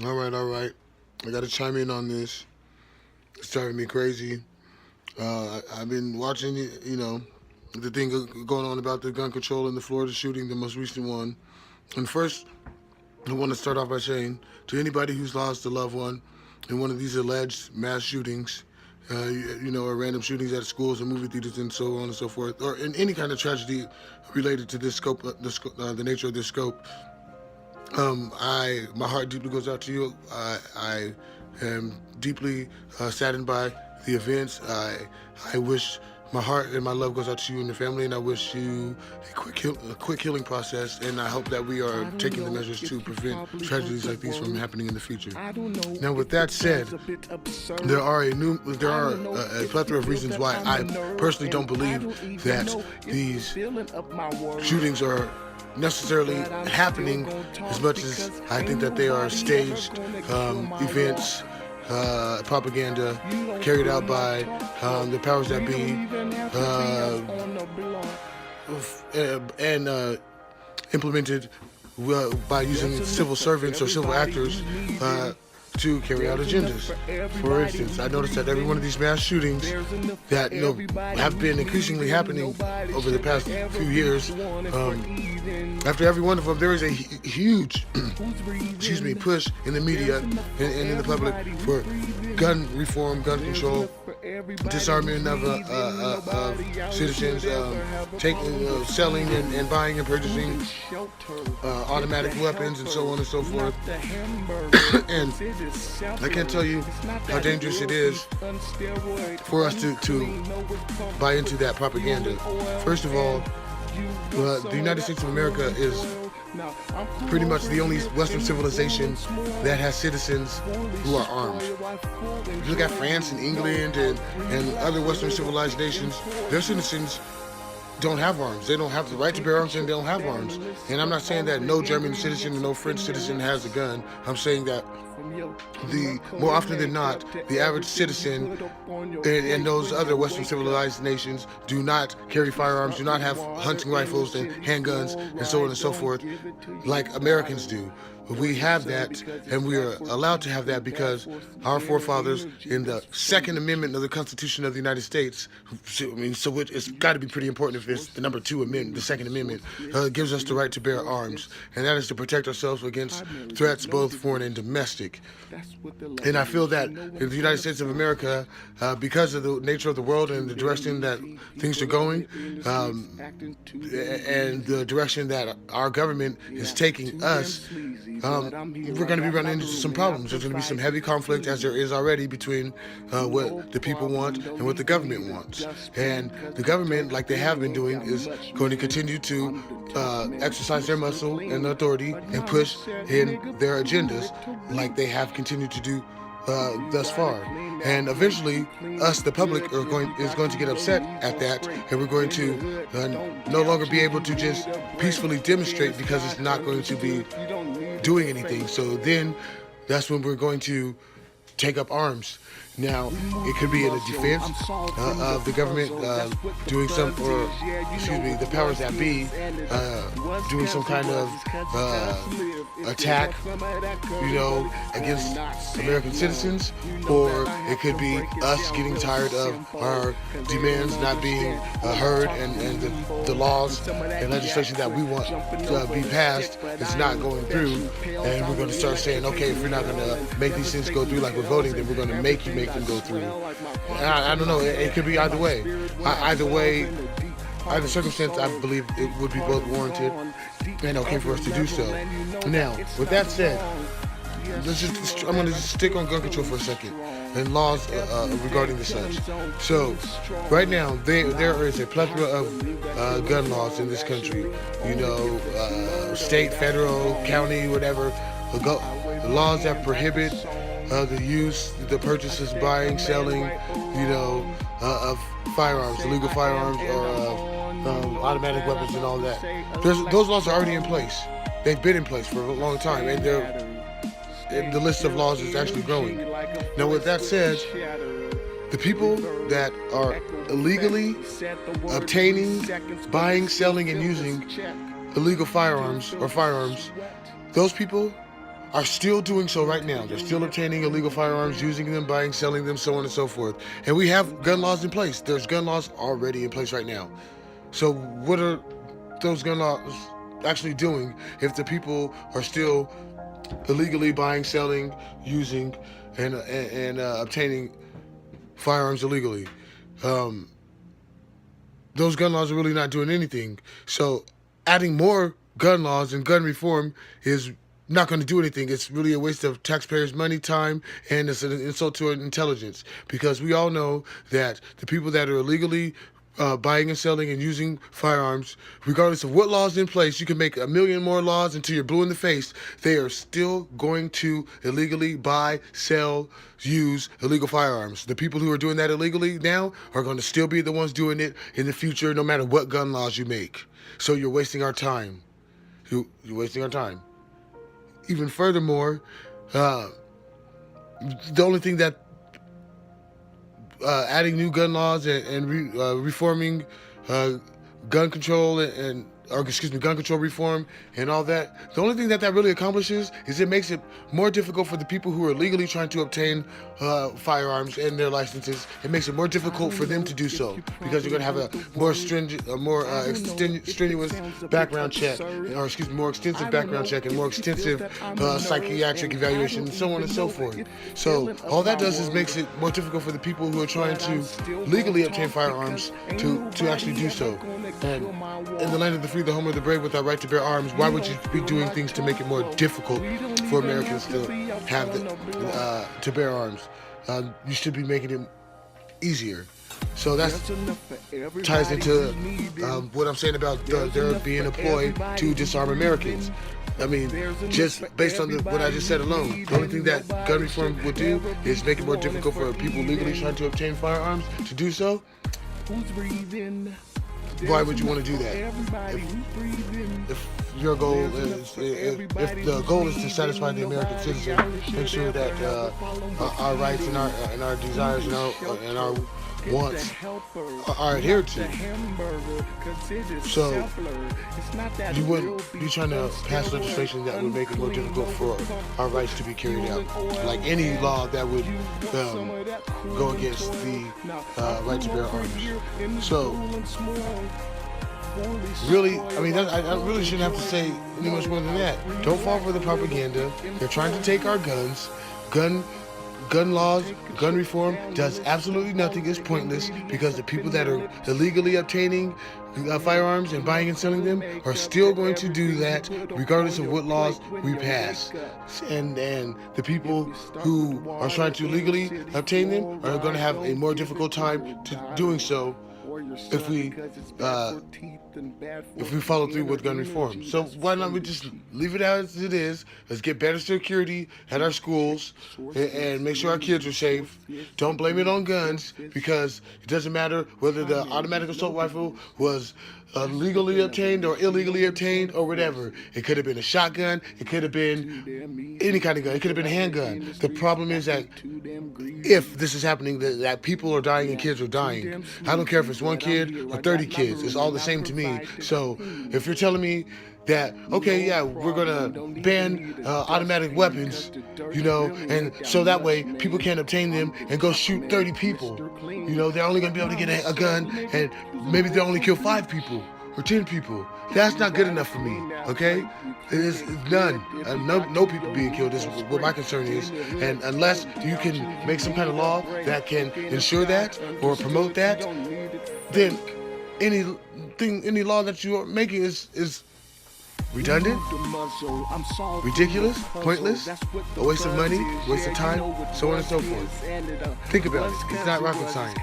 All right, all right. I got to chime in on this. It's driving me crazy. I've been watching, the thing going on about the gun control in the Florida shooting, the most recent one. And first, I want to start off by saying to anybody who's lost a loved one in one of these alleged mass shootings, or random shootings at schools and movie theaters and so on and so forth, or in any kind of tragedy related to this scope, the nature of this scope. My heart deeply goes out to you. I am deeply saddened by the events. I wish my heart and my love goes out to you and your family, and I wish you a quick healing process. And I hope that we are taking the measures to prevent tragedies like these from happening in the future. Now, with that said, there are a plethora of reasons why I personally don't believe that these shootings are necessarily happening as much as I think that they are staged events, propaganda carried out by the powers that be, and implemented by using civil servants or civil actors to carry out agendas. For instance, I noticed that every one of these mass shootings that have been increasingly happening over the past few years, after every one of them, there is a huge, push in the media and in the public for gun reform, gun control, disarmament of citizens, selling and buying and purchasing automatic weapons and so on and so forth. And I can't tell you how dangerous it is for us to buy into that propaganda. First of all, the United States of America is pretty much the only Western civilization that has citizens who are armed. If you look at France and England and other Western civilized nations, their citizens don't have arms. They don't have the right to bear arms, and they don't have arms. And I'm not saying that no German citizen and no French citizen has a gun. I'm saying that more often than not, the average citizen in those other Western civilized nations do not carry firearms, do not have hunting rifles and handguns and so on and so forth like Americans do. We have that, and we are allowed to have that because our forefathers in the Second Amendment of the Constitution of the United States, it's got to be pretty important if it's the number 2 amendment, the Second Amendment, gives us the right to bear arms, and that is to protect ourselves against threats both foreign and domestic. And I feel that in the United States of America, because of the nature of the world and the direction that things are going, and the direction that our government is taking us, we're going to be running into some problems. There's going to be some heavy conflict, as there is already, between what the people want and what the government wants. And the government, like they have been doing, is going to continue to exercise their muscle and authority and push in their agendas like they have continued to do thus far. And eventually, us, the public, is going to get upset at that, and we're going to no longer be able to just peacefully demonstrate because it's not going to be doing anything. So then that's when we're going to take up arms. Now, it could be in a defense of the government doing some, or the powers that be doing some kind of attack, against American citizens, or it could be us getting tired of our demands not being heard, and the laws and legislation that we want to be passed is not going through, and we're going to start saying, okay, if we're not going to make these things go through like we're voting, then we're going to make them go through. I don't know. It could be either way. Either circumstance, I believe it would be both warranted and okay for us to do so. Now, with that said, I'm going to just stick on gun control for a second and laws regarding the such. So, right now, there is a plethora of gun laws in this country. State, federal, county, whatever. The laws that prohibit the use, the purchases, buying, selling, of firearms, illegal firearms, or automatic weapons and all that. Those laws are already in place. They've been in place for a long time, and the list of laws is actually growing. Now, with that said, the people that are illegally obtaining, buying, selling, and using illegal firearms, those people are still doing so right now. They're still obtaining illegal firearms, using them, buying, selling them, so on and so forth. And we have gun laws in place. There's gun laws already in place right now. So what are those gun laws actually doing if the people are still illegally buying, selling, using, and obtaining firearms illegally? Those gun laws are really not doing anything. So adding more gun laws and gun reform is not going to do anything. It's really a waste of taxpayers' money, time, and it's an insult to our intelligence, because we all know that the people that are illegally buying and selling and using firearms, regardless of what laws in place, you can make a million more laws until you're blue in the face, they are still going to illegally buy, sell, use illegal firearms. The people who are doing that illegally now are going to still be the ones doing it in the future, no matter what gun laws you make. So you're wasting our time. You're wasting our time. Even furthermore, the only thing that adding new gun laws and reforming gun control gun control reform and all that, the only thing that really accomplishes is it makes it more difficult for the people who are legally trying to obtain firearms and their licenses. It makes it more difficult for them to do so, because you're going to have a more stringent, strenuous background check, more extensive background check and more extensive psychiatric evaluation and so on and so forth. So all that does is makes it more difficult for the people who are trying to legally obtain firearms to actually do so. And in the land of the free, the home of the brave, with our right to bear arms, why would you be doing things to make it more difficult for Americans to have to bear arms? You should be making it easier. So that ties into what I'm saying about there being a ploy to disarm Americans. I mean, just based on what I just said alone, the only thing that gun reform would do is make it more difficult for people legally trying to obtain firearms to do so. Why would you want to do that? If your goal is, if the goal is to satisfy the American citizen, make sure that our rights and our desires and our wants are adhered to. So you wouldn't be trying to pass legislation that would make it more difficult for our rights to be carried out, like any law that would go against the right to bear arms. So really, I mean, I really shouldn't have to say any much more than that. Don't fall for the propaganda. They're trying to take our guns. Gun laws, gun reform does absolutely nothing. It's pointless, because the people that are illegally obtaining firearms and buying and selling them are still going to do that regardless of what laws we pass. And the people who are trying to legally obtain them are going to have a more difficult time doing so if we follow through with gun reform. So why not we just leave it as it is? Let's get better security at our schools and make sure our kids are safe. Don't blame it on guns, because it doesn't matter whether the automatic assault rifle was legally obtained or illegally obtained or whatever. It could have been a shotgun. It could have been any kind of gun. It could have been a handgun. The problem is that if this is happening, that people are dying and kids are dying. I don't care if it's one kid or 30 kids. It's all the same to me. So if you're telling me that, okay, yeah, we're going to ban automatic weapons, and so that way people can't obtain them and go shoot 30 people. They're only going to be able to get a gun, and maybe they'll only kill 5 people or 10 people. That's not good enough for me, okay? It is none. No people being killed is what my concern is. And unless you can make some kind of law that can ensure that or promote that, then any law that you are making is redundant, ridiculous, pointless, a waste of money, waste of time, so on and so forth. Think about it. It's not rocket science.